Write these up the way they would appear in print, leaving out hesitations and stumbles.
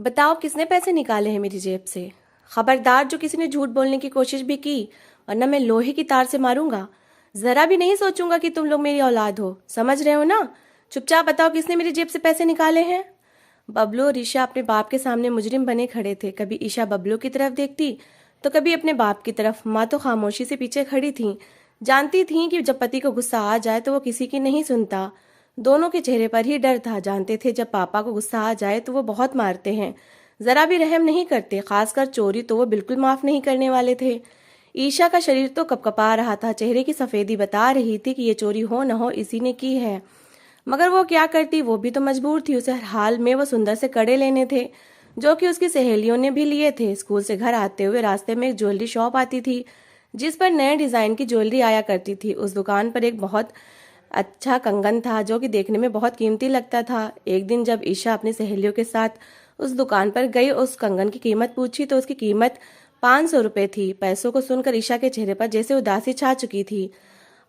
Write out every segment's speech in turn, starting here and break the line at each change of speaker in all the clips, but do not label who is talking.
बताओ किसने पैसे निकाले हैं मेरी जेब से। खबरदार जो किसी ने झूठ बोलने की कोशिश भी की, वरना मैं लोहे की तार से मारूंगा। जरा भी नहीं सोचूंगा कि तुम लोग मेरी औलाद हो, समझ रहे हो ना। चुपचाप बताओ किसने मेरी जेब से पैसे निकाले हैं। बबलू और ईशा अपने बाप के सामने मुजरिम बने खड़े थे। कभी ईशा बबलू की तरफ देखती तो कभी अपने बाप की तरफ। माँ तो खामोशी से पीछे खड़ी थी, जानती थी कि जब पति को गुस्सा आ जाए तो वो किसी की नहीं सुनता। दोनों के चेहरे पर ही डर था। जानते थे जब पापा को गुस्सा आ जाए तो वो बहुत मारते हैं, जरा भी रहम नहीं करते। खासकर चोरी तो वो बिल्कुल माफ नहीं करने वाले थे। ईशा का शरीर तो कपकपा रहा था, चेहरे की सफेदी बता रही थी कि ये चोरी हो न हो इसी ने की है। मगर वो क्या करती, वो भी तो मजबूर थी। उसे हर हाल में वो सुंदर से कड़े लेने थे, जो कि उसकी सहेलियों ने भी लिए थे। स्कूल से घर आते हुए रास्ते में एक ज्वेलरी शॉप आती थी, जिस पर नए डिजाइन की ज्वेलरी आया करती थी। उस दुकान पर एक बहुत अच्छा कंगन था, जो कि देखने में बहुत कीमती लगता था। एक दिन जब ईशा अपनी सहेलियों के साथ उस दुकान पर गई, उस कंगन की कीमत पूछी तो उसकी कीमत 500 रुपये थी। पैसों को सुनकर ईशा के चेहरे पर जैसे उदासी छा चुकी थी।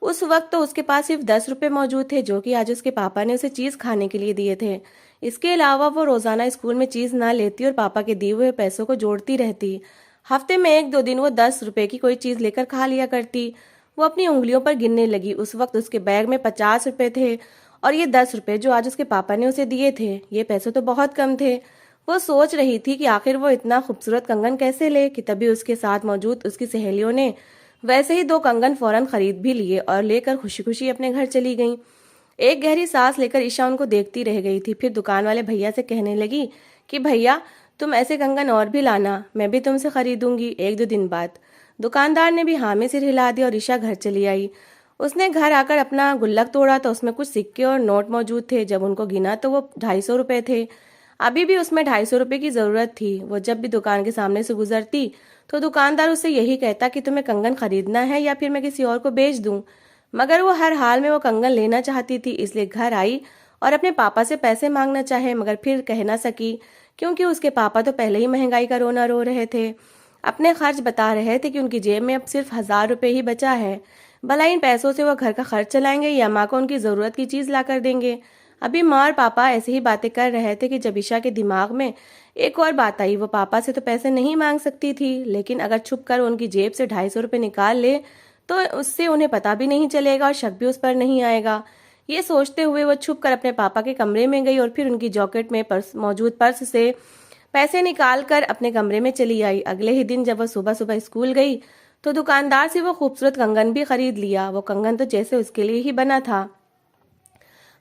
उस वक्त तो उसके पास सिर्फ 10 रुपये मौजूद थे, जो कि आज उसके पापा ने उसे चीज खाने के लिए दिए थे। इसके अलावा वो रोजाना स्कूल में चीज ना लेती और पापा के दिए हुए पैसों को जोड़ती रहती। हफ्ते में 1-2 दिन वो 10 रुपए की कोई चीज लेकर खा लिया करती। वो अपनी उंगलियों पर गिनने लगी। उस वक्त उसके बैग में 50 रुपए थे, और ये 10 रुपए जो आज उसके पापा ने उसे दिए थे, ये पैसे तो बहुत कम थे। वो सोच रही थी कि आखिर वो इतना खूबसूरत कंगन कैसे ले, कि तभी उसके साथ मौजूद उसकी सहेलियों ने वैसे ही 2 कंगन फौरन खरीद भी लिए और लेकर खुशी खुशी अपने घर चली गईं। एक गहरी सांस लेकर ईशा उनको देखती रह गई थी। फिर दुकान वाले भैया से कहने लगी कि भैया, तुम ऐसे कंगन और भी लाना, मैं भी तुमसे खरीदूंगी 1-2 दिन बाद। दुकानदार ने भी हाँ में सिर हिला दिया और ईशा घर चली आई। उसने घर आकर अपना गुल्लक तोड़ा तो उसमें कुछ सिक्के और नोट मौजूद थे। जब उनको गिना तो वो 250 रुपए थे। अभी भी उसमें 250 रुपए की जरूरत थी। वो जब भी दुकान के सामने से गुजरती तो दुकानदार उससे यही कहता कि तुम्हें कंगन खरीदना है या फिर मैं किसी और को बेच दूं। मगर वो हर हाल में वो कंगन लेना चाहती थी, इसलिए घर आई और अपने पापा से पैसे मांगना चाहे, मगर फिर कह ना सकी, क्योंकि उसके पापा तो पहले ही महंगाई का रोना रो रहे थे। अपने खर्च बता रहे थे कि उनकी जेब में अब सिर्फ 1000 रुपए ही बचा है। भला इन पैसों से वो घर का खर्च चलाएंगे या माँ को उनकी जरूरत की चीज ला कर देंगे। अभी माँ और पापा ऐसे ही बातें कर रहे थे कि जब ईशा के दिमाग में एक और बात आई। वो पापा से तो पैसे नहीं मांग सकती थी, लेकिन अगर छुप कर उनकी जेब से 250 रुपए निकाल ले तो उससे उन्हें पता भी नहीं चलेगा और शक भी उस पर नहीं आएगा। ये सोचते हुए वो छुप कर अपने पापा के कमरे में गई और फिर उनकी जॉकेट में मौजूद पर्स से पैसे निकाल कर अपने कमरे में चली आई। अगले ही दिन जब वो सुबह सुबह स्कूल गई तो दुकानदार से वो खूबसूरत कंगन भी खरीद लिया। वो कंगन तो जैसे उसके लिए ही बना था।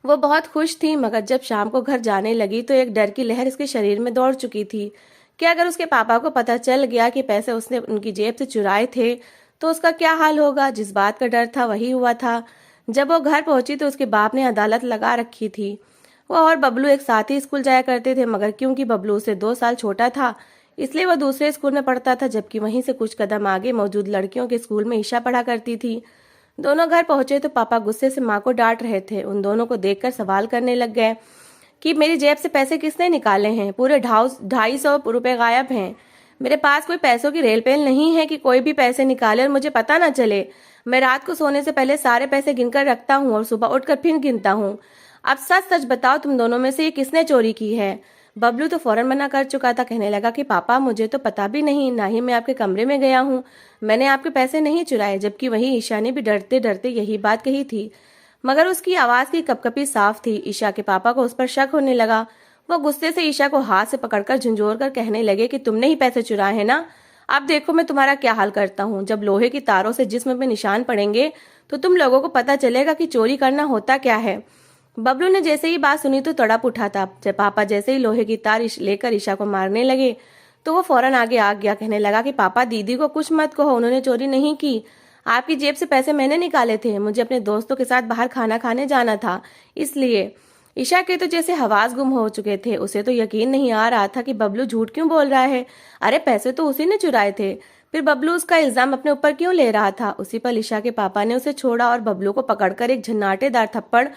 वो बहुत खुश थी, मगर जब शाम को घर जाने लगी तो एक डर की लहर उसके शरीर में दौड़ चुकी थी कि अगर उसके पापा को पता चल गया कि पैसे उसने उनकी जेब से चुराए थे तो उसका क्या हाल होगा। जिस बात का डर था वही हुआ था। जब वो घर पहुंची तो उसके बाप ने अदालत लगा रखी थी। वो और बबलू एक साथ ही स्कूल जाया करते थे, मगर क्योंकि बबलू उससे 2 साल छोटा था इसलिए वो दूसरे स्कूल में पढ़ता था, जबकि वहीं से कुछ कदम आगे मौजूद लड़कियों के स्कूल में ईशा पढ़ा करती थी। दोनों घर पहुंचे तो पापा गुस्से से माँ को डांट रहे थे। उन दोनों को देखकर सवाल करने लग गए कि मेरी जेब से पैसे किसने निकाले हैं, पूरे 250 रुपए गायब हैं। मेरे पास कोई पैसों की रेल पेल नहीं है कि कोई भी पैसे निकाले और मुझे पता ना चले। मैं रात को सोने से पहले सारे पैसे गिनकर रखता हूँ और सुबह उठकर फिर गिनता हूँ। अब सच सच बताओ, तुम दोनों में से ये किसने चोरी की है। बबलू तो फौरन मना कर चुका था, कहने लगा कि पापा, मुझे तो पता भी नहीं, ना ही मैं आपके कमरे में गया हूँ, मैंने आपके पैसे नहीं चुराए। जबकि वही ईशा ने भी डरते डरते यही बात कही थी, मगर उसकी आवाज की कपकपी साफ थी। ईशा के पापा को उस पर शक होने लगा। वो गुस्से से ईशा को हाथ से पकड़कर झंझोर कर कहने लगे कि तुमने ही पैसे चुराए हैं ना। अब देखो मैं तुम्हारा क्या हाल करता हूँ। जब लोहे की तारों से जिस्म पे निशान पड़ेंगे तो तुम लोगों को पता चलेगा कि चोरी करना होता क्या है। बबलू ने जैसे ही बात सुनी तो तड़प उठा था। जब पापा जैसे ही लोहे की तार लेकर ईशा को मारने लगे तो वो फौरन आगे आ गया, कहने लगा कि पापा, दीदी को कुछ मत कहो, उन्होंने चोरी नहीं की। आपकी जेब से पैसे मैंने निकाले थे, मुझे अपने दोस्तों के साथ बाहर खाना खाने जाना था, इसलिए। ईशा के तो जैसे हवास गुम हो चुके थे। उसे तो यकीन नहीं आ रहा था कि बबलू झूठ क्यों बोल रहा है। अरे पैसे तो उसी ने चुराए थे, फिर बबलू उसका इल्जाम अपने ऊपर क्यों ले रहा था। उसी पर ईशा के पापा ने उसे छोड़ा और बबलू को पकड़कर एक झन्नाटेदार थप्पड़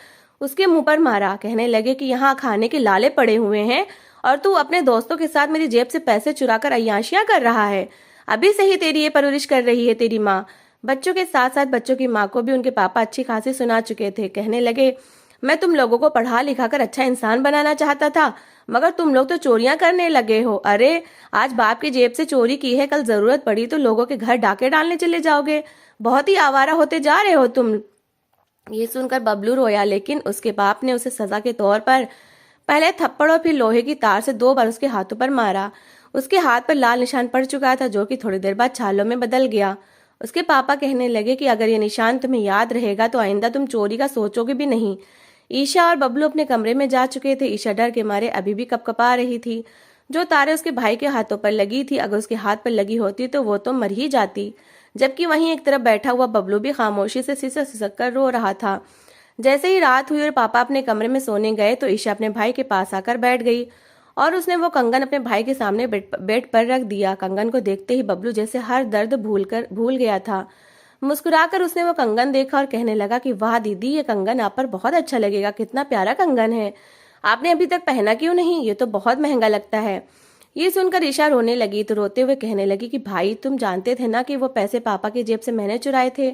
उसके मुंह पर मारा। कहने लगे कि यहाँ खाने के लाले पड़े हुए हैं और तू अपने दोस्तों के साथ मेरी जेब से पैसे चुराकर अय्याशियां कर रहा है। अभी से ही तेरी ये परवरिश कर रही है तेरी माँ। बच्चों के साथ साथ बच्चों की माँ को भी उनके पापा अच्छी खासी सुना चुके थे। कहने लगे, मैं तुम लोगों को पढ़ा लिखा कर अच्छा इंसान बनाना चाहता था, मगर तुम लोग तो चोरियां करने लगे हो। अरे आज बाप की जेब से चोरी की है, कल जरूरत पड़ी तो लोगों के घर डाके डालने चले जाओगे। बहुत ही आवारा होते जा रहे हो तुम। ये सुनकर बबलू रोया, लेकिन उसके बाप ने उसे सजा के तौर पर पहले थप्पड़ और फिर लोहे की तार से 2 बार उसके हाथों पर मारा। उसके हाथ पर लाल निशान पड़ चुका था, जो कि थोड़ी देर बाद छालों में बदल गया। उसके पापा कहने लगे कि अगर ये निशान तुम्हें याद रहेगा तो आइंदा तुम चोरी का सोचोगे भी नहीं। ईशा और बबलू अपने कमरे में जा चुके थे। ईशा डर के मारे अभी भी कपकपा रही थी। जो तारे उसके भाई के हाथों पर लगी थी, अगर उसके हाथ पर लगी होती तो वो तो मर ही जाती। जबकि वहीं एक तरफ बैठा हुआ बबलू भी खामोशी से सिसक सिसक कर रो रहा था। जैसे ही रात हुई और पापा अपने कमरे में सोने गए तो ईशा अपने भाई के पास आकर बैठ गई और उसने वो कंगन अपने भाई के सामने बेड पर रख दिया। कंगन को देखते ही बबलू जैसे हर दर्द भूल गया था। मुस्कुराकर उसने वो कंगन देखा और कहने लगा कि वाह दीदी, ये कंगन आप पर बहुत अच्छा लगेगा, कितना प्यारा कंगन है, आपने अभी तक पहना क्यों नहीं, ये तो बहुत महंगा लगता है। ये सुनकर ईशा रोने लगी तो रोते हुए कहने लगी कि भाई तुम जानते थे ना कि वो पैसे पापा की जेब से मैंने चुराए थे,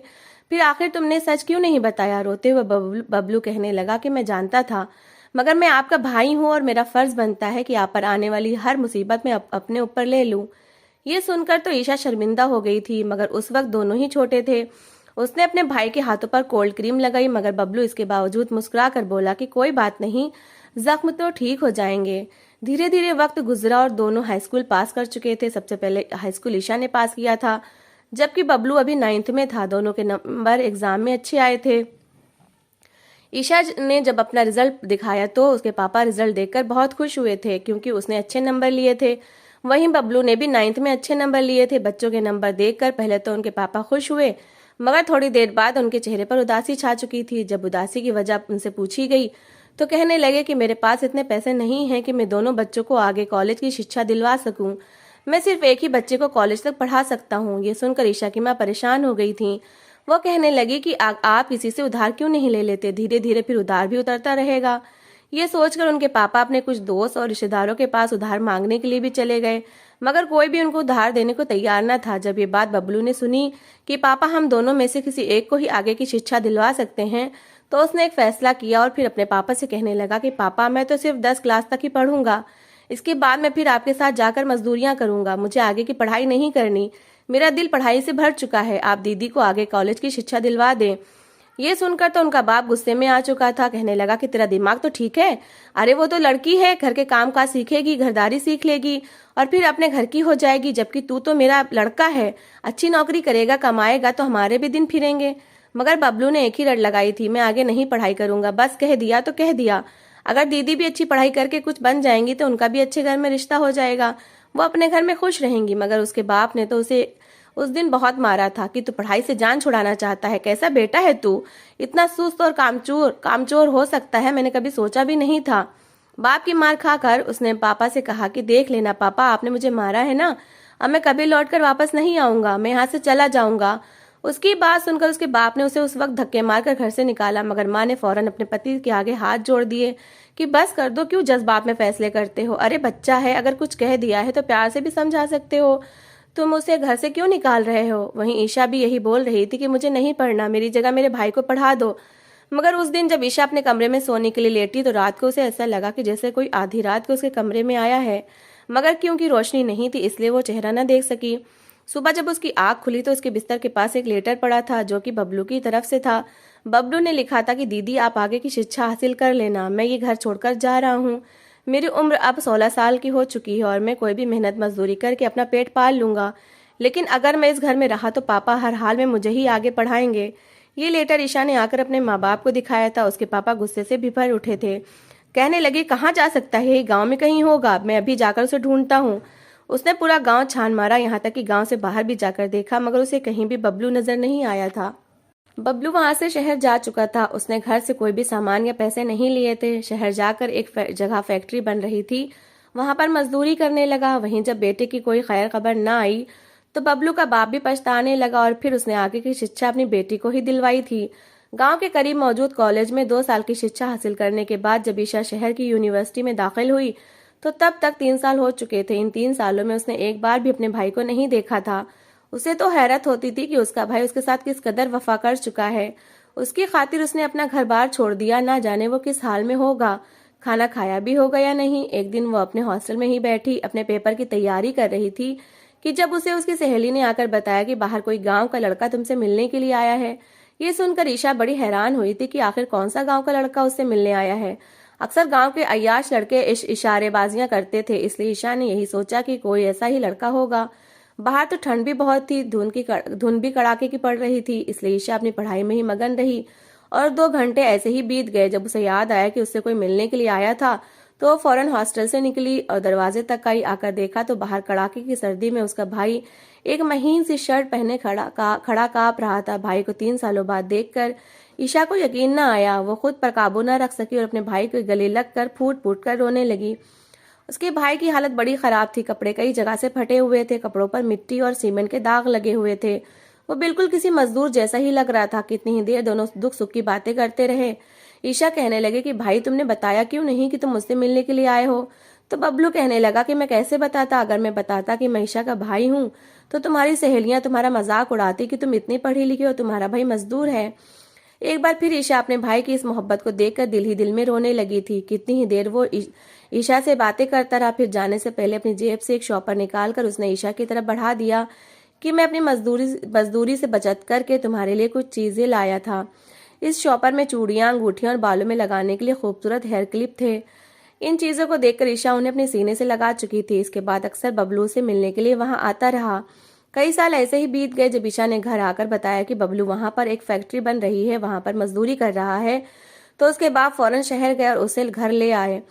फिर आखिर तुमने सच क्यों नहीं बताया। रोते हुए बबलू कहने लगा कि मैं जानता था, मगर मैं आपका भाई हूं और मेरा फर्ज बनता है कि आप पर आने वाली हर मुसीबत में अपने ऊपर ले लूं। ये सुनकर तो ईशा शर्मिंदा हो गई थी, मगर उस वक्त दोनों ही छोटे थे। उसने अपने भाई के हाथों पर कोल्ड क्रीम लगाई, मगर बबलू इसके बावजूद मुस्कुरा कर बोला कि कोई बात नहीं, जख्म तो ठीक हो जाएंगे। धीरे धीरे वक्त गुजरा और दोनों हाई स्कूल पास कर चुके थे। सबसे पहले हाई स्कूल ईशा ने पास किया था, जबकि बबलू अभी 9th में था। दोनों के नंबर एग्जाम में अच्छे आए थे। ईशा ने जब अपना रिजल्ट दिखाया तो उसके पापा रिजल्ट देखकर बहुत खुश हुए थे, क्योंकि उसने अच्छे नंबर लिए थे। वहीं बबलू ने भी 9th में अच्छे नंबर लिए थे। बच्चों के नंबर देखकर पहले तो उनके पापा खुश हुए, मगर थोड़ी देर बाद उनके चेहरे पर उदासी छा चुकी थी। जब उदासी की वजह उनसे पूछी गई तो कहने लगे कि मेरे पास इतने पैसे नहीं हैं कि मैं दोनों बच्चों को आगे कॉलेज की शिक्षा दिलवा सकूं। मैं सिर्फ एक ही बच्चे को कॉलेज तक पढ़ा सकता हूँ। ये सुनकर ईशा की माँ परेशान हो गई थी। वो कहने लगी कि आप किसी से उधार क्यों नहीं ले लेते, धीरे धीरे फिर उधार भी उतरता रहेगा। ये सोचकर उनके पापा अपने कुछ दोस्त और रिश्तेदारों के पास उधार मांगने के लिए भी चले गए, मगर कोई भी उनको उधार देने को तैयार न था। जब ये बात बबलू ने सुनी कि पापा हम दोनों में से किसी एक को ही आगे की शिक्षा दिलवा सकते हैं, तो उसने एक फैसला किया और फिर अपने पापा से कहने लगा कि पापा मैं तो सिर्फ 10 क्लास तक ही पढ़ूंगा, इसके बाद मैं फिर आपके साथ जाकर मजदूरियां करूंगा, मुझे आगे की पढ़ाई नहीं करनी, मेरा दिल पढ़ाई से भर चुका है, आप दीदी को आगे कॉलेज की शिक्षा दिलवा दें। ये सुनकर तो उनका बाप गुस्से में आ चुका था। कहने लगा कि तेरा दिमाग तो ठीक है, अरे वो तो लड़की है, घर के काम काज सीखेगी, घरदारी सीख लेगी और फिर अपने घर की हो जाएगी, जबकि तू तो मेरा लड़का है, अच्छी नौकरी करेगा, कमाएगा तो हमारे भी दिन फिरेंगे। मगर बबलू ने एक ही रट लगाई थी, मैं आगे नहीं पढ़ाई करूंगा, बस कह दिया तो कह दिया। अगर दीदी भी अच्छी पढ़ाई करके कुछ बन जाएंगी तो उनका भी अच्छे घर में रिश्ता हो जाएगा, वो अपने घर में खुश रहेंगी। मगर उसके बाप ने तो उसे उस दिन बहुत मारा था कि तू पढ़ाई से जान छुड़ाना चाहता है, कैसा बेटा है तू, इतना सुस्त और कामचोर हो सकता है, मैंने कभी सोचा भी नहीं था। बाप की मार खाकर उसने पापा से कहा कि देख लेना पापा, आपने मुझे मारा है ना, अब मैं कभी लौटकर वापस नहीं आऊंगा, मैं यहाँ से चला जाऊंगा। उसकी बात सुनकर उसके बाप ने उसे उस वक्त धक्के मारकर घर से निकाला, मगर माँ ने फौरन अपने पति के आगे हाथ जोड़ दिए कि बस कर दो, क्यों जज्बात में फैसले करते हो, अरे बच्चा है, अगर कुछ कह दिया है तो प्यार से भी समझा सकते हो, तुम उसे घर से क्यों निकाल रहे हो। वहीं ईशा भी यही बोल रही थी कि मुझे नहीं पढ़ना, मेरी जगह मेरे भाई को पढ़ा दो। मगर उस दिन जब ईशा अपने कमरे में सोने के लिए लेटी तो रात को उसे ऐसा लगा कि जैसे कोई आधी रात को उसके कमरे में आया है, मगर क्योंकि रोशनी नहीं थी इसलिए वो चेहरा न देख सकी। सुबह जब उसकी आंख खुली तो उसके बिस्तर के पास एक लेटर पड़ा था, जो कि बबलू की तरफ से था। बबलू ने लिखा था कि दीदी आप आगे की शिक्षा हासिल कर लेना, मैं ये घर छोड़कर जा रहा हूँ, मेरी उम्र अब 16 साल की हो चुकी है और मैं कोई भी मेहनत मजदूरी करके अपना पेट पाल लूंगा, लेकिन अगर मैं इस घर में रहा तो पापा हर हाल में मुझे ही आगे पढ़ाएंगे। ये लेटर ईशा ने आकर अपने माँ बाप को दिखाया था। उसके पापा गुस्से से बिफर उठे थे, कहने लगे कहाँ जा सकता है, ये गाँव में कहीं होगा, मैं अभी जाकर उसे ढूंढता हूँ। उसने पूरा गांव छान मारा, यहाँ तक कि गांव से बाहर भी जाकर देखा, मगर उसे कहीं भी बबलू नजर नहीं आया था। बबलू वहां से शहर जा चुका था। उसने घर से कोई भी सामान या पैसे नहीं लिए थे। शहर जाकर एक जगह फैक्ट्री बन रही थी, वहां पर मजदूरी करने लगा। वहीं जब बेटे की कोई खैर खबर न आई तो बबलू का बाप भी पछताने लगा और फिर उसने आगे की शिक्षा अपनी बेटी को ही दिलवाई थी। गांव के करीब मौजूद कॉलेज में 2 साल की शिक्षा हासिल करने के बाद जब ईशा शहर की यूनिवर्सिटी में दाखिल हुई तो तब तक 3 साल हो चुके थे। इन 3 सालों में उसने एक बार भी अपने भाई को नहीं देखा था। उसे तो हैरत होती थी कि उसका भाई उसके साथ किस कदर वफा कर चुका है। उसकी खातिर उसने अपना घर बार छोड़ दिया, ना जाने वो किस हाल में होगा। खाना खाया भी होगा या नहीं। एक दिन वो अपने हॉस्टल में ही बैठी अपने पेपर की तैयारी कर रही थी कि जब उसे उसकी सहेली ने आकर बताया कि बाहर कोई गांव का लड़का तुमसे मिलने के लिए आया है। ये सुनकर ईशा बड़ी हैरान हुई थी कि आखिर कौन सा गांव का लड़का उससे मिलने आया है। अक्सर गांव के अय्याश लड़के इशारेबाजियां करते थे, इसलिए ईशा ने यही सोचा कि कोई ऐसा ही लड़का होगा। बाहर तो ठंड भी बहुत थी, धुंध भी कड़ाके की पड़ रही थी, इसलिए ईशा अपनी पढ़ाई में ही मगन रही। और 2 घंटे ऐसे ही बीत गए। जब उसे याद आया कि उससे कोई मिलने के लिए आया था तो वो फौरन हॉस्टल से निकली और दरवाजे तक आई। आकर देखा तो बाहर कड़ाके की सर्दी में उसका भाई एक महीन सी शर्ट पहने खड़ा कांप रहा था। भाई को 3 सालों बाद देखकर ईशा को यकीन न आया। वो खुद पर काबू न रख सकी और अपने भाई के गले लगकर फूट फूट कर रोने लगी। उसके भाई की हालत बड़ी खराब थी। कपड़े कई जगह से फटे हुए थे, कपड़ों पर मिट्टी और सीमेंट के दाग लगे हुए थे। वो बिल्कुल किसी मजदूर जैसा ही लग रहा था। कितनी ही देर दोनों दुख सुख की बातें करते रहे। ईशा कहने लगे कि भाई तुमने बताया क्यों नहीं कि तुम मुझसे मिलने के लिए आए हो। तो बबलू कहने लगा कि मैं कैसे बताता, अगर मैं बताता कि मैं ईशा का भाई हूँ तो तुम्हारी सहेलियां तुम्हारा मजाक उड़ाती कि तुम इतनी पढ़ी लिखी हो, तुम्हारा भाई मजदूर है। एक बार फिर ईशा अपने भाई की इस मोहब्बत को देखकर दिल ही दिल में रोने लगी थी। कितनी ही देर वो ईशा से बातें करता रहा। फिर जाने से पहले अपनी जेब से एक शॉपर निकालकर उसने ईशा की तरफ बढ़ा दिया कि मैं अपनी मजदूरी से बचत करके तुम्हारे लिए कुछ चीजें लाया था। इस शॉपर में चूड़ियां, अंगूठियां और बालों में लगाने के लिए खूबसूरत हेयर क्लिप थे। इन चीजों को देखकर ईशा उन्हें अपने सीने से लगा चुकी थी। इसके बाद अक्सर बबलू से मिलने के लिए वहां आता रहा। कई साल ऐसे ही बीत गए। जब ईशा ने घर आकर बताया कि बबलू वहां पर एक फैक्ट्री बन रही है, वहां पर मजदूरी कर रहा है, तो उसके बाप फौरन शहर गए और उसे घर ले आए।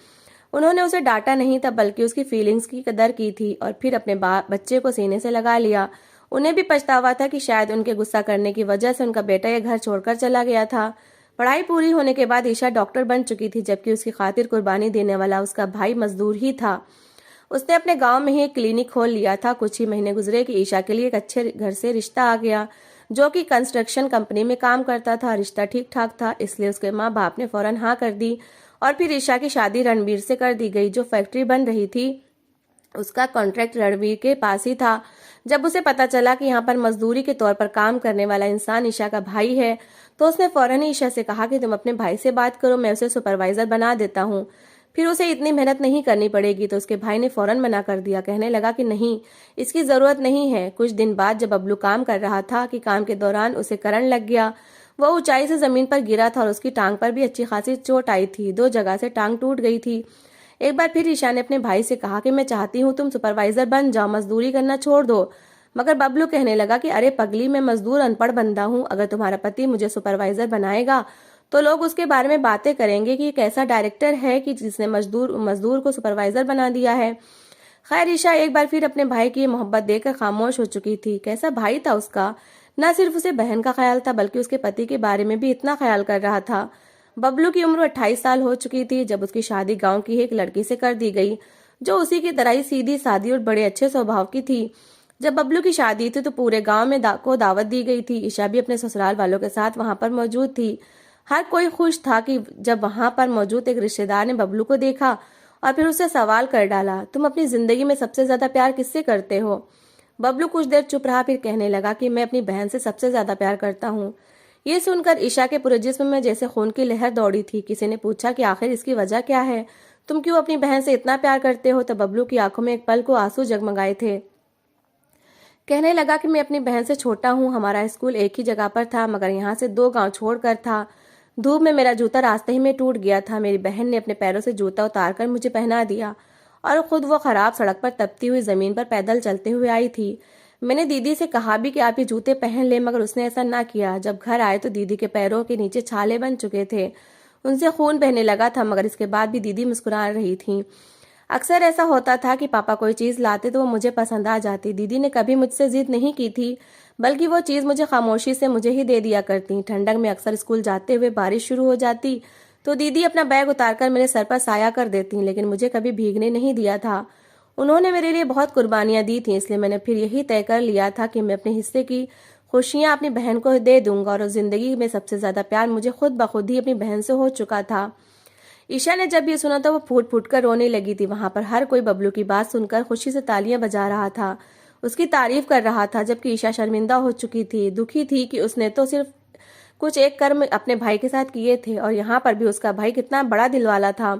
उन्होंने उसे डांटा नहीं था, बल्कि उसकी फीलिंग्स की कदर की थी और फिर अपने बच्चे को सीने से लगा लिया। उन्हें भी पछतावा था कि शायद उनके गुस्सा करने की वजह से उनका बेटा ये घर छोड़कर चला गया था। पढ़ाई पूरी होने के बाद ईशा डॉक्टर बन चुकी थी, जबकि उसकी खातिर कुर्बानी देने वाला उसका भाई मजदूर ही था। उसने अपने गांव में ही एक क्लिनिक खोल लिया था। कुछ ही महीने गुजरे कि ईशा के लिए एक अच्छे घर से रिश्ता आ गया, जो कि कंस्ट्रक्शन कंपनी में काम करता था। रिश्ता ठीक ठाक था, इसलिए उसके माँ बाप ने फौरन हाँ कर दी और फिर ईशा की शादी रणवीर से कर दी गई। जो फैक्ट्री बन रही थी उसका कॉन्ट्रैक्ट रणवीर के पास ही था। जब उसे पता चला कि यहाँ पर मजदूरी के तौर पर काम करने वाला इंसान ईशा का भाई है, तो उसने फौरन ही ईशा से कहा कि तुम अपने भाई से बात करो, मैं उसे सुपरवाइजर बना देता हूँ, फिर उसे इतनी मेहनत नहीं करनी पड़ेगी। तो उसके भाई ने फौरन मना कर दिया, कहने लगा कि नहीं, इसकी जरूरत नहीं है। कुछ दिन बाद जब बबलू काम कर रहा था कि काम के दौरान उसे करंट लग गया। वो ऊंचाई से जमीन पर गिरा था और उसकी टांग पर भी अच्छी खासी चोट आई थी। 2 जगह से टांग टूट गई थी। एक बार फिर ईशा ने अपने भाई से कहा कि मैं चाहती हूँ तुम सुपरवाइजर बन जाओ, मजदूरी करना छोड़ दो। मगर बबलू कहने लगा कि अरे पगली, मैं मजदूर अनपढ़ बंदा हूँ। अगर तुम्हारा पति मुझे सुपरवाइजर बनाएगा तो लोग उसके बारे में बातें करेंगे कि कैसा डायरेक्टर है कि जिसने मजदूर को सुपरवाइजर बना दिया है। खैर, ईशा एक बार फिर अपने भाई की मोहब्बत देखकर खामोश हो चुकी थी। कैसा भाई था उसका। न सिर्फ उसे बहन का ख्याल था, बल्कि उसके पति के बारे में भी इतना ख्याल कर रहा था। बबलू की उम्र 28 साल हो चुकी थी जब उसकी शादी गांव की एक लड़की से कर दी गई, जो उसी की तरह ही सीधी सादी और बड़े अच्छे स्वभाव की थी। जब बबलू की शादी थी तो पूरे गांव में को दावत दी गई थी। ईशा भी अपने ससुराल वालों के साथ वहां पर मौजूद थी। हर कोई खुश था कि जब वहां पर मौजूद एक रिश्तेदार ने बबलू को देखा और फिर उससे सवाल कर डाला, तुम अपनी जिंदगी में सबसे ज्यादा प्यार किससे करते हो। बबलू कुछ देर चुप रहा, फिर कहने लगा कि मैं अपनी बहन से सबसे ज्यादा प्यार करता हूँ। ये सुनकर ईशा के पूरे जिस्म में जैसे खून की लहर दौड़ी थी। किसी ने पूछा कि आखिर इसकी वजह क्या है, तुम क्यों अपनी बहन से इतना प्यार करते हो। तो बबलू की आंखों में एक पल को आंसू जगमगाए थे। कहने लगा कि मैं अपनी बहन से छोटा हूँ। हमारा स्कूल एक ही जगह पर था, मगर यहाँ से 2 गांव छोड़कर था। धूप में मेरा जूता रास्ते ही में टूट गया था। मेरी बहन ने अपने पैरों से जूता उतारकर मुझे पहना दिया और खुद वो खराब सड़क पर तपती हुई जमीन पर पैदल चलते हुए आई थी। मैंने दीदी से कहा भी कि आप ये जूते पहन ले, मगर उसने ऐसा ना किया। जब घर आए तो दीदी के पैरों के नीचे छाले बन चुके थे, उनसे खून बहने लगा था, मगर इसके बाद भी दीदी मुस्कुरा रही थी। अक्सर ऐसा होता था कि पापा कोई चीज लाते तो वो मुझे पसंद आ जाती। दीदी ने कभी मुझसे जिद नहीं की थी, बल्कि वो चीज मुझे खामोशी से मुझे ही दे दिया करती। ठंडक में अक्सर स्कूल जाते हुए बारिश शुरू हो जाती तो दीदी अपना बैग उतारकर मेरे सर पर साया कर देती, लेकिन मुझे कभी भीगने नहीं दिया था। उन्होंने मेरे लिए बहुत कुर्बानियां दी थी, इसलिए मैंने फिर यही तय कर लिया था कि मैं अपने हिस्से की खुशियां अपनी बहन को दे दूंगा। और जिंदगी में सबसे ज्यादा प्यार मुझे खुद ब खुद ही अपनी बहन से हो चुका था। ईशा ने जब ये सुना तो वो फूट फूट कर रोने लगी थी। वहां पर हर कोई बबलू की बात सुनकर खुशी से तालियां बजा रहा था, उसकी तारीफ कर रहा था, जबकि ईशा शर्मिंदा हो चुकी थी, दुखी थी कि उसने तो सिर्फ कुछ एक कर्म अपने भाई के साथ किए थे और यहाँ पर भी उसका भाई कितना बड़ा दिल वाला था।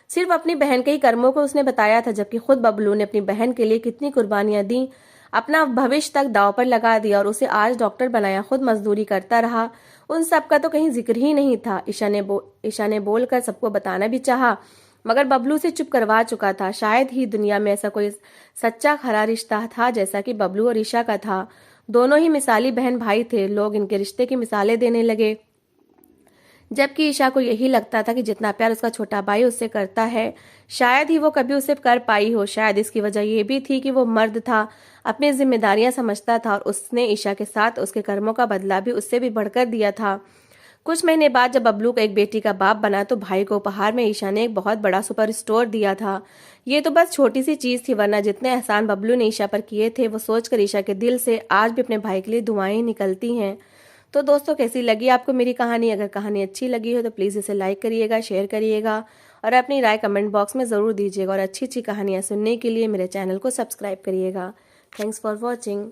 सिर्फ अपनी बहन के ही कर्मों को उसने बताया था, जबकि खुद बबलू ने अपनी बहन के लिए कितनी कुर्बानियां दी, अपना भविष्य तक दांव पर लगा दिया और उसे आज डॉक्टर बनाया, खुद मजदूरी करता रहा। उन सब का तो कहीं जिक्र ही नहीं था। ईशा ने बोलकर सबको बताना भी चाहा, मगर बबलू से चुप करवा चुका था। शायद ही दुनिया में ऐसा कोई सच्चा खरा रिश्ता था जैसा कि बबलू और ईशा का था। दोनों ही मिसाली बहन भाई थे। लोग इनके रिश्ते की मिसालें देने लगे, जबकि ईशा को यही लगता था कि जितना प्यार उसका छोटा भाई उससे करता है, शायद ही वो कभी उसे कर पाई हो। शायद इसकी वजह ये भी थी कि वो मर्द था, अपनी जिम्मेदारियां समझता था और उसने ईशा के साथ उसके कर्मों का बदला भी उससे भी बढ़कर दिया था। कुछ महीने बाद जब बबलू का एक बेटी का बाप बना तो भाई को उपहार में ईशा ने एक बहुत बड़ा सुपर स्टोर दिया था। ये तो बस छोटी सी चीज थी, वरना जितने एहसान बबलू ने ईशा पर किए थे वो सोचकर ईशा के दिल से आज भी अपने भाई के लिए दुआएं निकलती हैं। तो दोस्तों, कैसी लगी आपको मेरी कहानी? अगर कहानी अच्छी लगी हो तो प्लीज़ इसे लाइक करिएगा, शेयर करिएगा और अपनी राय कमेंट बॉक्स में ज़रूर दीजिएगा। और अच्छी अच्छी कहानियाँ सुनने के लिए मेरे चैनल को सब्सक्राइब करिएगा। Thanks for watching.